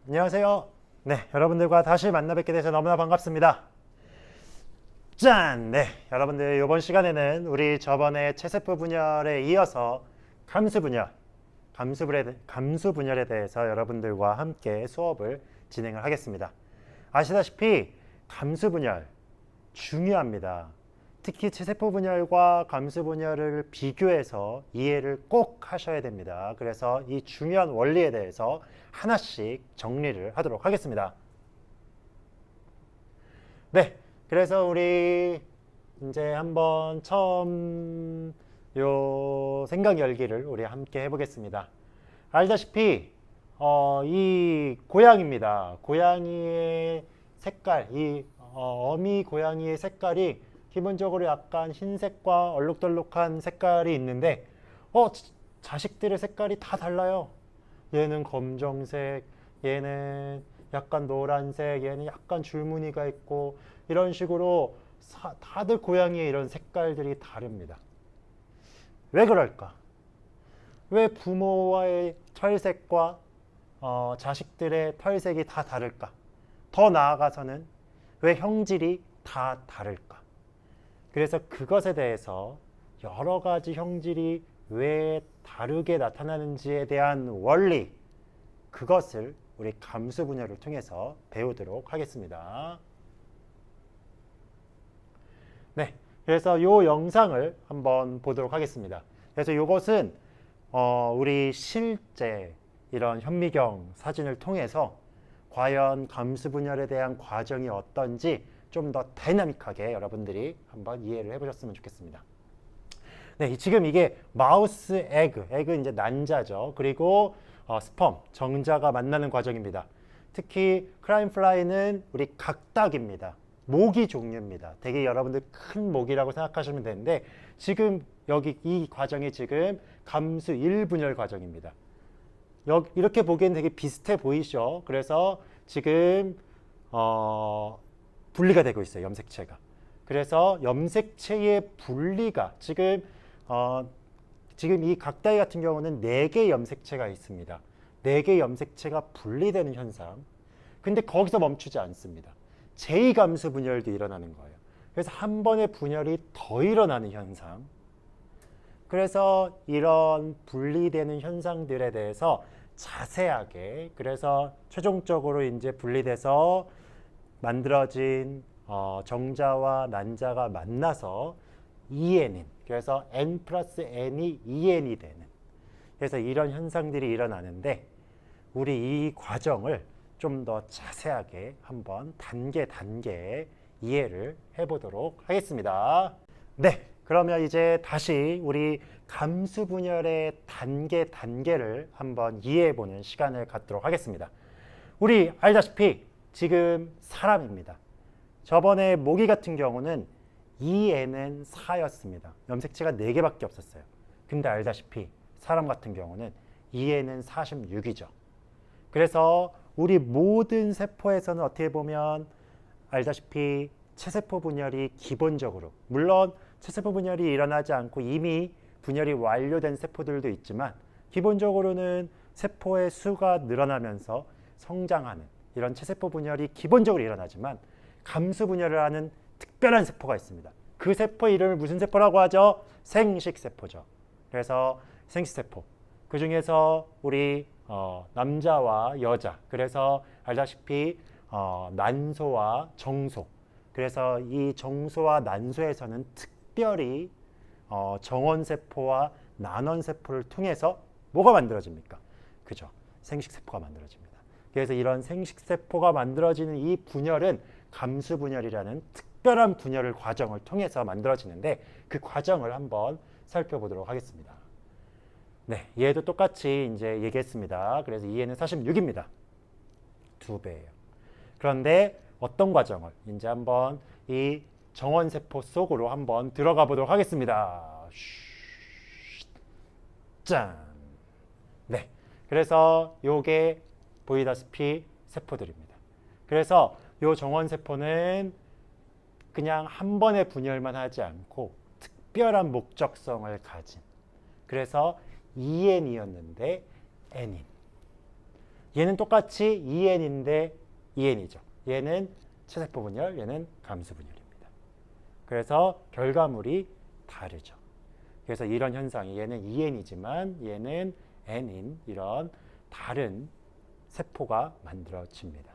안녕하세요. 네, 여러분들과 다시 만나 뵙게 돼서 너무나 반갑습니다. 짠! 네, 여러분들 이번 시간에는 우리 저번에 체세포 분열에 이어서 감수 분열에 대해서 여러분들과 함께 수업을 진행을 하겠습니다. 아시다시피 감수 분열 중요합니다. 특히 체세포 분열과 감수 분열을 비교해서 이해를 꼭 하셔야 됩니다. 그래서 이 중요한 원리에 대해서 하나씩 정리를 하도록 하겠습니다. 네, 그래서 우리 이제 한번 처음 요 생각 열기를 우리 함께 해보겠습니다. 알다시피 이 고양이입니다. 고양이의 색깔, 어미 고양이의 색깔이 기본적으로 약간 흰색과 얼룩덜룩한 색깔이 있는데 자식들의 색깔이 다 달라요. 얘는 검정색, 얘는 약간 노란색, 얘는 약간 줄무늬가 있고 이런 식으로 다들 고양이의 이런 색깔들이 다릅니다. 왜 그럴까? 왜 부모와의 털색과 자식들의 털색이 다 다를까? 더 나아가서는 왜 형질이 다 다를까? 그래서 그것에 대해서 여러 가지 형질이 왜 다르게 나타나는지에 대한 원리, 그것을 우리 감수 분열을 통해서 배우도록 하겠습니다. 네, 그래서 이 영상을 한번 보도록 하겠습니다. 그래서 이것은 우리 실제 이런 현미경 사진을 통해서 과연 감수 분열에 대한 과정이 어떤지 좀 더 다이나믹하게 여러분들이 한번 이해를 해보셨으면 좋겠습니다. 네, 지금 이게 마우스 에그 이제 난자죠. 그리고 스펌, 정자가 만나는 과정입니다. 특히 크라인 플라이는 우리 각닭입니다. 모기 종류입니다. 되게 여러분들 큰 모기라고 생각하시면 되는데 지금 여기 이 과정이 지금 감수 1분열 과정입니다. 이렇게 보기엔 되게 비슷해 보이죠. 그래서 지금 분리가 되고 있어요. 염색체가. 그래서 염색체의 분리가 지금 이 각다이 같은 경우는 4개 염색체가 있습니다. 4개 염색체가 분리되는 현상. 근데 거기서 멈추지 않습니다. 제2감수 분열도 일어나는 거예요. 그래서 한 번의 분열이 더 일어나는 현상. 그래서 이런 분리되는 현상들에 대해서 자세하게, 그래서 최종적으로 이제 분리돼서 만들어진 정자와 난자가 만나서 EN인, 그래서 N 플러스 N이 EN이 되는, 그래서 이런 현상들이 일어나는데 우리 이 과정을 좀 더 자세하게 한번 단계 이해를 해보도록 하겠습니다. 네, 그러면 이제 다시 우리 감수 분열의 단계를 한번 이해해보는 시간을 갖도록 하겠습니다. 우리 알다시피 지금 사람입니다. 저번에 모기 같은 경우는 EN은 4였습니다. 염색체가 4개밖에 없었어요. 근데 알다시피 사람 같은 경우는 EN은 46이죠. 그래서 우리 모든 세포에서는 어떻게 보면 알다시피 체세포 분열이 기본적으로, 물론 체세포 분열이 일어나지 않고 이미 분열이 완료된 세포들도 있지만 기본적으로는 세포의 수가 늘어나면서 성장하는 이런 체세포 분열이 기본적으로 일어나지만 감수 분열을 하는 특별한 세포가 있습니다. 그 세포 이름을 무슨 세포라고 하죠? 생식세포죠. 그래서 생식세포. 그 중에서 우리 남자와 여자, 그래서 알다시피 난소와 정소, 그래서 이 정소와 난소에서는 특별히 정원세포와 난원세포를 통해서 뭐가 만들어집니까? 그죠? 생식세포가 만들어집니다. 그래서 이런 생식세포가 만들어지는 이 분열은 감수분열이라는 특별한 분열 과정을 통해서 만들어지는데 그 과정을 한번 살펴보도록 하겠습니다. 네, 얘도 똑같이 이제 얘기했습니다. 그래서 얘는 46입니다. 2배예요. 그런데 어떤 과정을 이제 한번 이 정원세포 속으로 한번 들어가 보도록 하겠습니다. 짠! 네, 그래서 요게 보이다시피 세포들입니다. 그래서 요 정원세포는 그냥 한 번의 분열만 하지 않고 특별한 목적성을 가진, 그래서 EN이었는데 N인, 얘는 똑같이 2n인데 2n이죠. 얘는 체세포 분열, 얘는 감수 분열입니다. 그래서 결과물이 다르죠. 그래서 이런 현상이 얘는 2n이지만 얘는 n인 이런 다른 세포가 만들어집니다.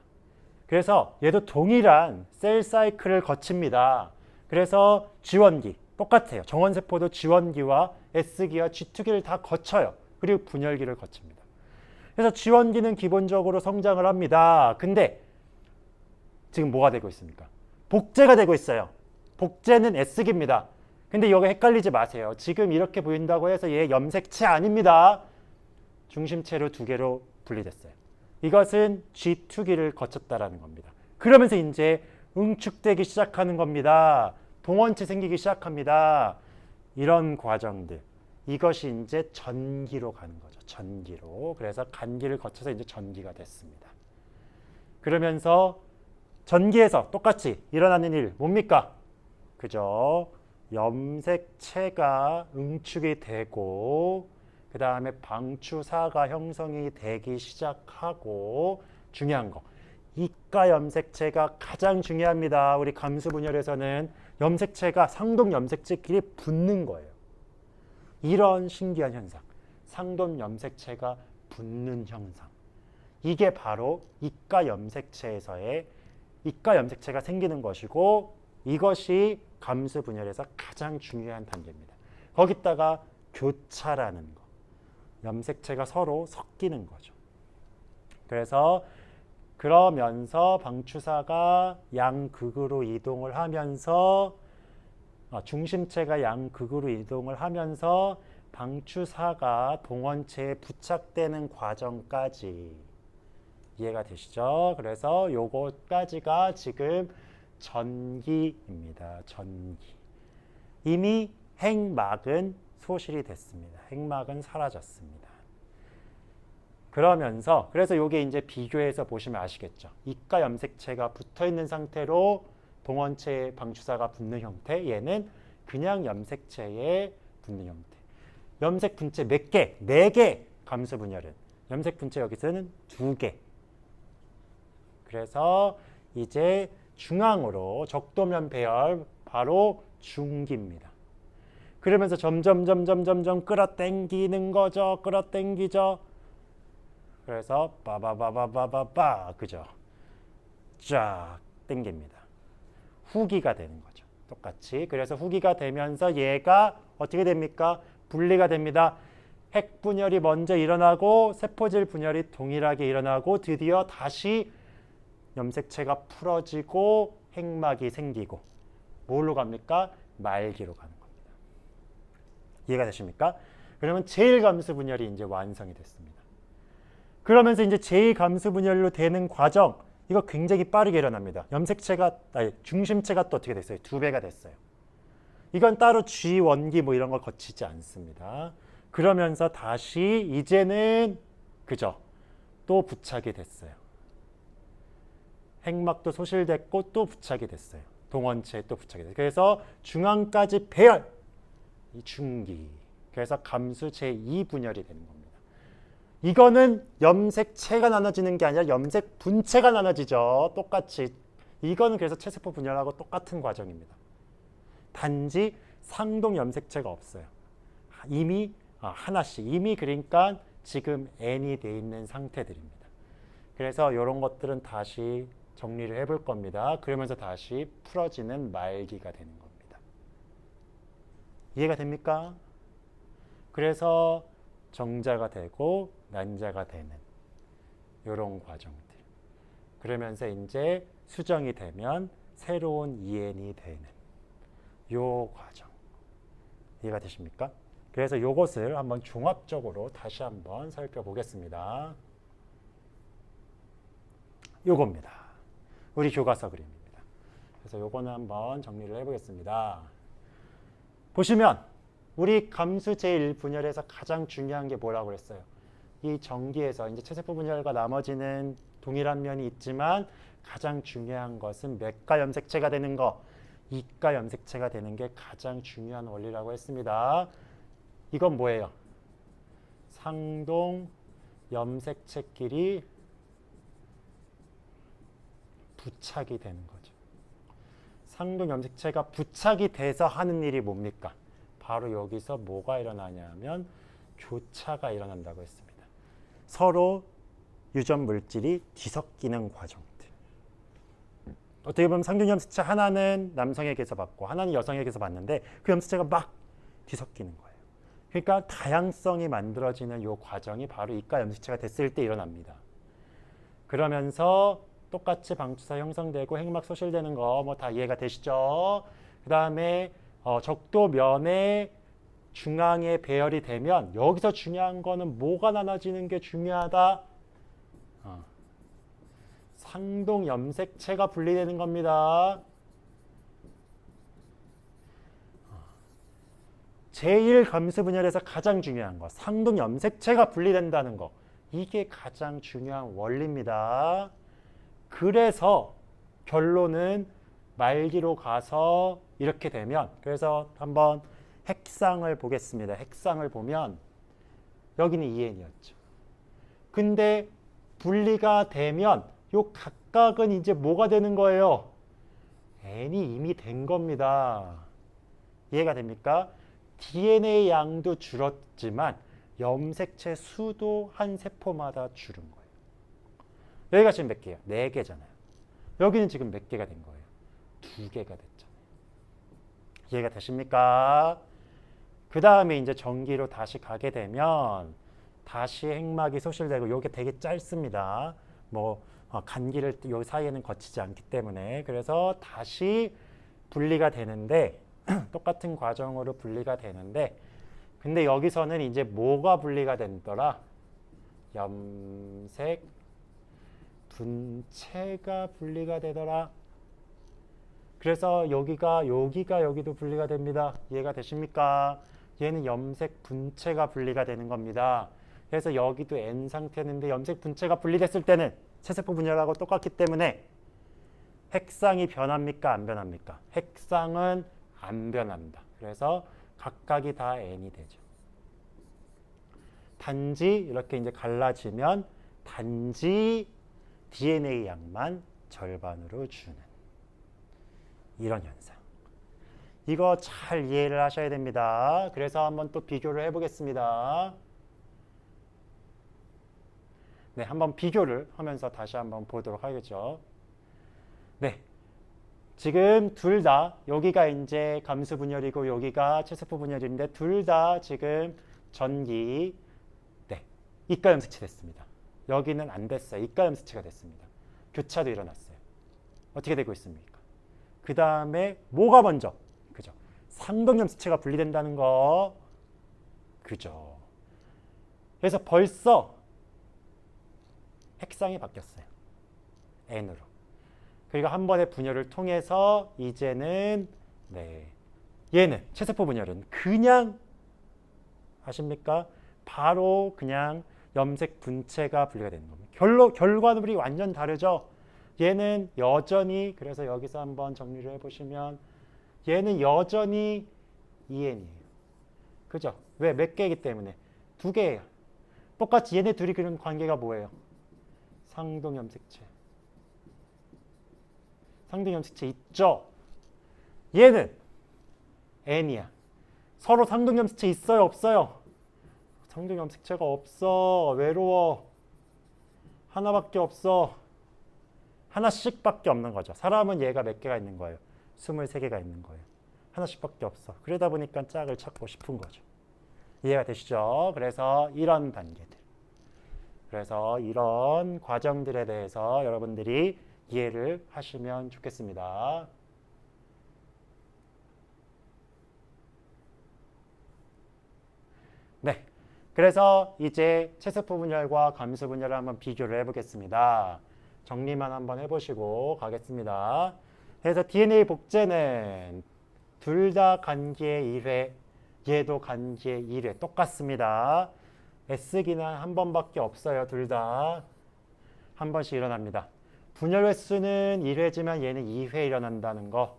그래서 얘도 동일한 셀 사이클을 거칩니다. 그래서 G1기 똑같아요. 정원세포도 G1기와 S기와 G2기를 다 거쳐요. 그리고 분열기를 거칩니다. 그래서 G1기는 기본적으로 성장을 합니다. 근데 지금 뭐가 되고 있습니까? 복제가 되고 있어요. 복제는 S기입니다. 근데 이거 헷갈리지 마세요. 지금 이렇게 보인다고 해서 얘 염색체 아닙니다. 중심체로 두 개로 분리됐어요. 이것은 G2기를 거쳤다라는 겁니다. 그러면서 이제 응축되기 시작하는 겁니다. 동원체 생기기 시작합니다. 이런 과정들. 이것이 이제 전기로 가는 거죠. 전기로. 그래서 간기를 거쳐서 이제 전기가 됐습니다. 그러면서 전기에서 똑같이 일어나는 일 뭡니까? 그죠? 염색체가 응축이 되고 그 다음에 방추사가 형성이 되기 시작하고 중요한 거 이가 염색체가 가장 중요합니다. 우리 감수 분열에서는 염색체가 상동 염색체끼리 붙는 거예요. 이런 신기한 현상 상동 염색체가 붙는 현상 이게 바로 이가 염색체에서의 이가 염색체가 생기는 것이고 이것이 감수 분열에서 가장 중요한 단계입니다. 거기다가 교차라는 거 염색체가 서로 섞이는 거죠. 그래서 그러면서 방추사가 양극으로 이동을 하면서 중심체가 양극으로 이동을 하면서 방추사가 동원체에 부착되는 과정까지 이해가 되시죠? 그래서 요것까지가 지금 전기입니다. 전기. 이미 핵막은 소실이 됐습니다. 핵막은 사라졌습니다. 그러면서 그래서 이게 이제 비교해서 보시면 아시겠죠. 이가 염색체가 붙어 있는 상태로 동원체에 방추사가 붙는 형태, 얘는 그냥 염색체에 붙는 형태. 염색 분체 몇 개? 4개. 감수 분열은 염색 분체 여기서는 2개. 그래서 이제 중앙으로 적도면 배열 바로 중기입니다. 그러면서 점점 끌어당기는 거죠. 끌어당기죠. 그래서 빠바바바바바바 그죠. 쫙 당깁니다. 후기가 되는 거죠. 똑같이. 그래서 후기가 되면서 얘가 어떻게 됩니까? 분리가 됩니다. 핵분열이 먼저 일어나고 세포질 분열이 동일하게 일어나고 드디어 다시 염색체가 풀어지고 핵막이 생기고 뭘로 갑니까? 말기로 가는 겁니다. 이해가 되십니까? 그러면 제1감수 분열이 이제 완성이 됐습니다. 그러면서 이제 제2감수 분열로 되는 과정 이거 굉장히 빠르게 일어납니다. 중심체가 또 어떻게 됐어요? 2배가 됐어요. 이건 따로 G1기 뭐 이런 걸 거치지 않습니다. 그러면서 다시 이제는 그죠? 또 부착이 됐어요. 핵막도 소실됐고 또 부착이 됐어요. 동원체에 또 부착이 됐어요. 그래서 중앙까지 배열 이 중기. 그래서 감수 제2 분열이 되는 겁니다. 이거는 염색체가 나눠지는 게 아니라 염색 분체가 나눠지죠. 똑같이. 이거는 그래서 체세포 분열하고 똑같은 과정입니다. 단지 상동 염색체가 없어요. 이미 하나씩. 이미 그러니까 지금 N이 돼 있는 상태들입니다. 그래서 이런 것들은 다시 정리를 해볼 겁니다. 그러면서 다시 풀어지는 말기가 되는 겁니다. 이해가 됩니까? 그래서 정자가 되고 난자가 되는 이런 과정들. 그러면서 이제 수정이 되면 새로운 EN이 되는 요 과정. 이해가 되십니까? 그래서 요것을 한번 종합적으로 다시 한번 살펴보겠습니다. 요겁니다. 우리 교과서 그림입니다. 그래서 요거는 한번 정리를 해보겠습니다. 보시면 우리 감수 제1분열에서 가장 중요한 게 뭐라고 그랬어요? 이 전기에서 이제 체세포 분열과 나머지는 동일한 면이 있지만 가장 중요한 것은 맥가 염색체가 되는 거, 이가 염색체가 되는 게 가장 중요한 원리라고 했습니다. 이건 뭐예요? 상동 염색체끼리 부착이 되는 거죠. 상동 염색체가 부착이 돼서 하는 일이 뭡니까? 바로 여기서 뭐가 일어나냐면 교차가 일어난다고 했습니다. 서로 유전 물질이 뒤섞이는 과정들. 어떻게 보면 상동 염색체 하나는 남성에게서 받고 하나는 여성에게서 받는데 그 염색체가 막 뒤섞이는 거예요. 그러니까 다양성이 만들어지는 이 과정이 바로 이가 염색체가 됐을 때 일어납니다. 그러면서 똑같이 방추사 형성되고 핵막 소실되는 거 뭐 다 이해가 되시죠? 그 다음에 적도면의 중앙에 배열이 되면 여기서 중요한 거는 뭐가 나눠지는 게 중요하다? 상동 염색체가 분리되는 겁니다. 제1감수 분열에서 가장 중요한 거, 상동 염색체가 분리된다는 거. 이게 가장 중요한 원리입니다. 그래서 결론은 말기로 가서 이렇게 되면, 그래서 한번 핵상을 보겠습니다. 핵상을 보면 여기는 2n이었죠. 근데 분리가 되면 요 각각은 이제 뭐가 되는 거예요? n이 이미 된 겁니다. 이해가 됩니까? DNA 양도 줄었지만 염색체 수도 한 세포마다 줄은 거예요. 여기가 지금 몇 개예요? 4개잖아요. 여기는 지금 몇 개가 된 거예요? 2개가 됐잖아요. 이해가 되십니까? 그 다음에 이제 전기로 다시 가게 되면 다시 핵막이 소실되고 이게 되게 짧습니다. 뭐 간기를 요 사이에는 거치지 않기 때문에 그래서 다시 분리가 되는데 똑같은 과정으로 분리가 되는데 근데 여기서는 이제 뭐가 분리가 된더라? 염색 분체가 분리가 되더라. 그래서 여기도 분리가 됩니다. 이해가 되십니까? 얘는 염색 분체가 분리가 되는 겁니다. 그래서 여기도 N 상태였는데 염색 분체가 분리됐을 때는 체세포 분열하고 똑같기 때문에 핵상이 변합니까? 안 변합니까? 핵상은 안 변합니다. 그래서 각각이 다 N이 되죠. 단지 이렇게 이제 갈라지면 단지 DNA 양만 절반으로 주는 이런 현상. 이거 잘 이해를 하셔야 됩니다. 그래서 한번 또 비교를 해보겠습니다. 네, 한번 비교를 하면서 다시 한번 보도록 하겠죠. 네, 지금 둘 다 여기가 이제 감수 분열이고 여기가 체세포 분열인데 둘 다 지금 전기 이가 염색체 됐습니다. 여기는 안 됐어요. 이가 염색체가 됐습니다. 교차도 일어났어요. 어떻게 되고 있습니까? 그 다음에 뭐가 먼저? 그죠? 상동 염색체가 분리된다는 거. 그죠? 그래서 벌써 핵상이 바뀌었어요. N으로. 그리고 한 번의 분열을 통해서 이제는 얘는 체세포 분열은 그냥 아십니까? 바로 그냥 염색 분체가 분리가 되는 겁니다. 결과물이 완전 다르죠. 얘는 여전히 그래서 여기서 한번 정리를 해보시면 얘는 여전히 2n이에요. 그죠? 왜? 몇 개이기 때문에 2개예요. 똑같이 얘네 둘이 그런 관계가 뭐예요? 상동 염색체. 상동 염색체 있죠? 얘는 n이야. 서로 상동 염색체 있어요? 없어요? 상동 염색체가 없어. 외로워. 하나밖에 없어. 하나씩밖에 없는 거죠. 사람은 얘가 몇 개가 있는 거예요? 23개가 있는 거예요. 하나씩밖에 없어. 그러다 보니까 짝을 찾고 싶은 거죠. 이해가 되시죠? 그래서 이런 단계들. 그래서 이런 과정들에 대해서 여러분들이 이해를 하시면 좋겠습니다. 네. 그래서 이제 체세포 분열과 감수 분열을 한번 비교를 해보겠습니다. 정리만 한번 해보시고 가겠습니다. 그래서 DNA 복제는 둘 다 간기의 1회, 얘도 간기의 1회 똑같습니다. S기는 한 번밖에 없어요. 둘 다 한 번씩 일어납니다. 분열 횟수는 1회지만 얘는 2회 일어난다는 거.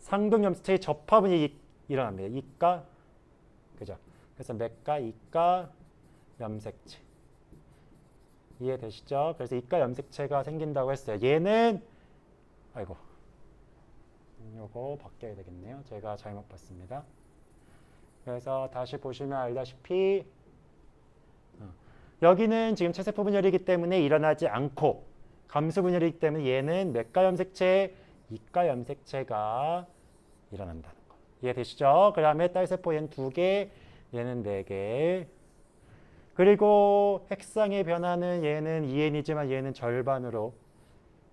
상동 염색체의 접합은 일어납니다. 이가 그죠? 그래서 맥가, 이가, 염색체. 이해되시죠? 그래서 이가 염색체가 생긴다고 했어요. 얘는 아이고 요거 바뀌어야 되겠네요. 제가 잘못 봤습니다. 그래서 다시 보시면 알다시피 여기는 지금 체세포 분열이기 때문에 일어나지 않고 감수 분열이기 때문에 얘는 맥가 염색체, 이가 염색체가 일어난다는 거. 이해되시죠? 그 다음에 딸세포 얘는 2개, 얘는 4개. 그리고 핵상의 변화는 얘는 2n이지만 얘는 절반으로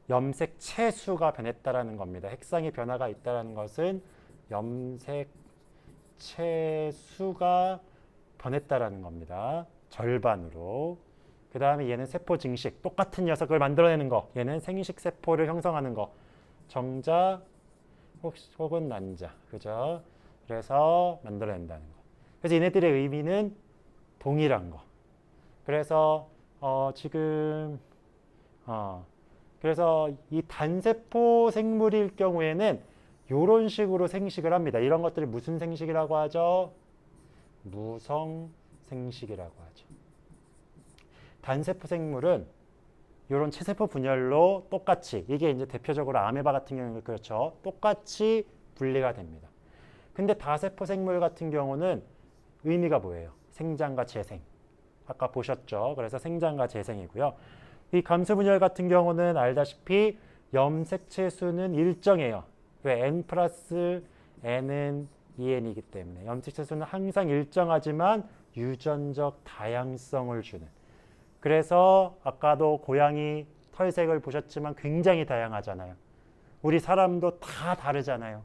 염색체 수가 변했다라는 겁니다. 핵상의 변화가 있다라는 것은 염색체 수가 변했다라는 겁니다. 절반으로. 그 다음에 얘는 세포 증식, 똑같은 녀석을 만들어내는 거. 얘는 생식 세포를 형성하는 거. 정자 혹은 난자, 그죠? 그래서 만들어낸다는 거. 그래서 얘네들의 의미는 동일한 거. 그래서 그래서 이 단세포 생물일 경우에는 이런 식으로 생식을 합니다. 이런 것들을 무슨 생식이라고 하죠? 무성 생식이라고 하죠. 단세포 생물은 이런 체세포 분열로 똑같이, 이게 이제 대표적으로 아메바 같은 경우는 그렇죠. 똑같이 분리가 됩니다. 근데 다세포 생물 같은 경우는 의미가 뭐예요? 생장과 재생. 아까 보셨죠? 그래서 생장과 재생이고요. 이 감수 분열 같은 경우는 알다시피 염색체 수는 일정해요. 왜? n 플러스 n은 2n이기 때문에 염색체 수는 항상 일정하지만 유전적 다양성을 주는. 그래서 아까도 고양이 털색을 보셨지만 굉장히 다양하잖아요. 우리 사람도 다 다르잖아요.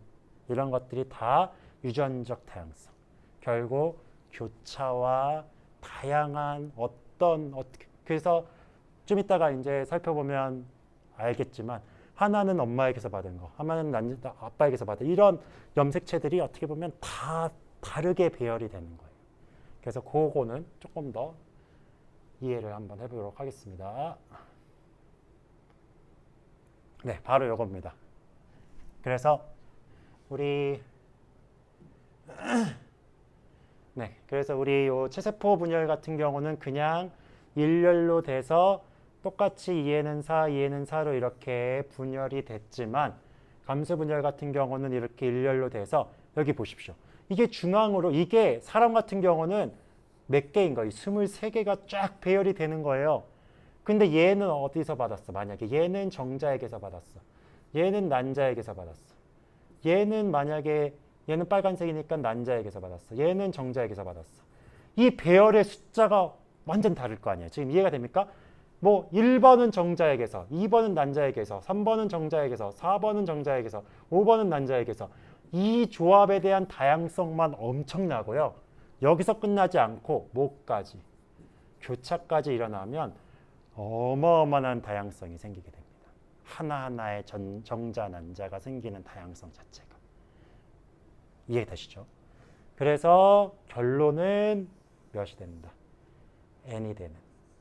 이런 것들이 다 유전적 다양성. 결국 교차와 다양한 그래서 좀 이따가 이제 살펴보면 알겠지만 하나는 엄마에게서 받은 거, 하나는 아빠에게서 받은 이런 염색체들이 어떻게 보면 다 다르게 배열이 되는 거예요. 그래서 그거는 조금 더 이해를 한번 해보도록 하겠습니다. 네, 바로 이겁니다. 그래서 우리 요 체세포 분열 같은 경우는 그냥 일렬로 돼서 똑같이 2에는 4, 2에는 4로 이렇게 분열이 됐지만 감수 분열 같은 경우는 이렇게 일렬로 돼서 여기 보십시오. 이게 중앙으로, 이게 사람 같은 경우는 몇 개인 거예요? 23개가 쫙 배열이 되는 거예요. 근데 얘는 어디서 받았어? 만약에 얘는 정자에게서 받았어. 얘는 난자에게서 받았어. 얘는 만약에 얘는 빨간색이니까 난자에게서 받았어. 얘는 정자에게서 받았어. 이 배열의 숫자가 완전 다를 거 아니에요. 지금 이해가 됩니까? 뭐 1번은 정자에게서, 2번은 난자에게서, 3번은 정자에게서, 4번은 정자에게서, 5번은 난자에게서. 이 조합에 대한 다양성만 엄청나고요. 여기서 끝나지 않고 뭐까지? 교차까지 일어나면 어마어마한 다양성이 생기게 됩니다. 하나하나의 정자, 난자가 생기는 다양성 자체가. 이해되시죠? 그래서 결론은 몇이 된다? n이 되는.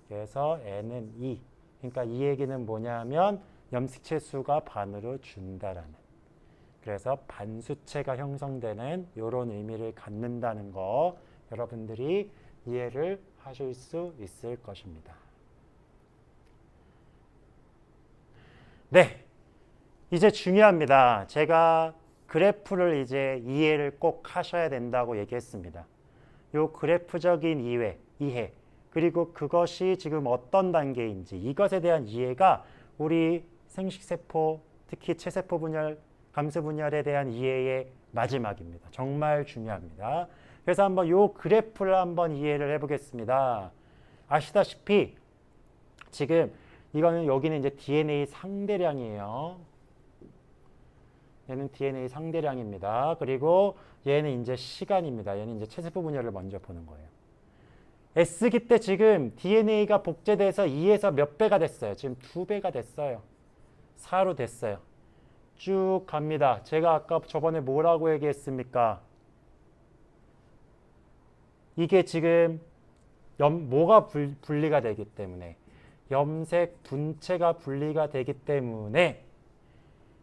그래서 n은 2. 그러니까 이 얘기는 뭐냐면 염색체 수가 반으로 준다라는. 그래서 반수체가 형성되는 이런 의미를 갖는다는 거 여러분들이 이해를 하실 수 있을 것입니다. 네, 이제 중요합니다. 제가 그래프를 이제 이해를 꼭 하셔야 된다고 얘기했습니다. 요 그래프적인 이해, 그리고 그것이 지금 어떤 단계인지 이것에 대한 이해가 우리 생식세포, 특히 체세포 분열, 감수 분열에 대한 이해의 마지막입니다. 정말 중요합니다. 그래서 한번 요 그래프를 한번 이해를 해보겠습니다. 아시다시피 지금 이거는 여기는 이제 DNA 상대량이에요. 얘는 DNA 상대량입니다. 그리고 얘는 이제 시간입니다. 얘는 이제 체세포 분열을 먼저 보는 거예요. S기 때 지금 DNA가 복제돼서 2에서 몇 배가 됐어요? 지금 2배가 됐어요. 4로 됐어요. 쭉 갑니다. 제가 아까 저번에 뭐라고 얘기했습니까? 이게 지금 뭐가 분리가 되기 때문에 염색 분체가 분리가 되기 때문에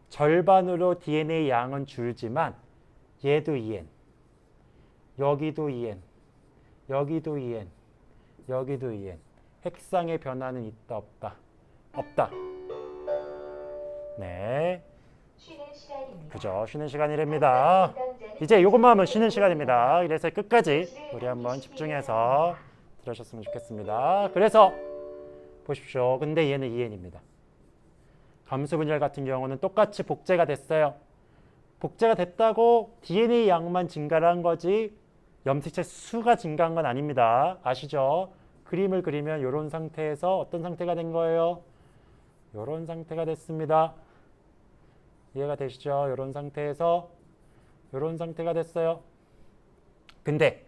절반으로 DNA 양은 줄지만 얘도 2n, 여기도 2n, 여기도 2n, 여기도 2n. 핵상의 변화는 있다 없다? 없다. 네. 쉬는 시간입니다. 그죠. 쉬는 시간이랍니다. 이제 이것만 하면 쉬는 시간입니다. 그래서 끝까지 우리 한번 집중해서 들으셨으면 좋겠습니다. 그래서 보십시오. 근데 얘는 2n입니다. 감수 분열 같은 경우는 똑같이 복제가 됐어요. 복제가 됐다고 DNA 양만 증가를 한 거지 염색체 수가 증가한 건 아닙니다. 아시죠? 그림을 그리면 이런 상태에서 어떤 상태가 된 거예요? 이런 상태가 됐습니다. 이해가 되시죠? 이런 상태에서 이런 상태가 됐어요. 근데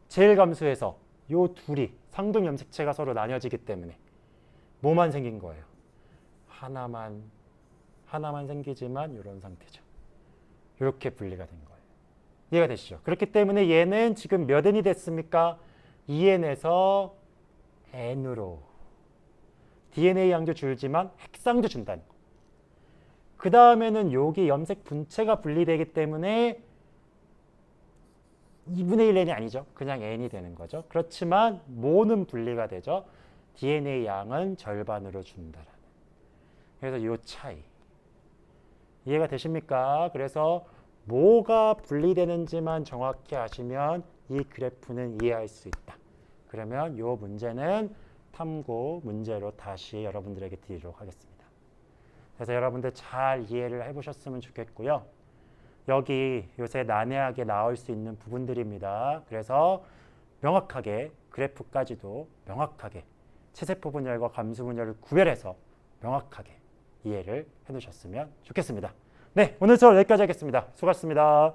제일 감수에서 요 둘이 상등 염색체가 서로 나뉘어지기 때문에 뭐만 생긴 거예요? 하나만 생기지만 이런 상태죠. 이렇게 분리가 된 거예요. 이해가 되시죠? 그렇기 때문에 얘는 지금 몇 n이 됐습니까? 2n에서 n으로 DNA 양도 줄지만 핵상도 준다는 거. 그 다음에는 여기 염색 분체가 분리되기 때문에 2분의 1 n이 아니죠. 그냥 n이 되는 거죠. 그렇지만 모는 분리가 되죠. DNA 양은 절반으로 준다라는. 그래서 이 차이. 이해가 되십니까? 그래서 뭐가 분리되는지만 정확히 아시면 이 그래프는 이해할 수 있다. 그러면 이 문제는 탐구 문제로 다시 여러분들에게 드리도록 하겠습니다. 그래서 여러분들 잘 이해를 해보셨으면 좋겠고요. 여기 요새 난해하게 나올 수 있는 부분들입니다. 그래서 명확하게 그래프까지도 명확하게 체세포 분열과 감수 분열을 구별해서 명확하게 이해를 해두셨으면 좋겠습니다. 네, 오늘 수업 여기까지 하겠습니다. 수고하셨습니다.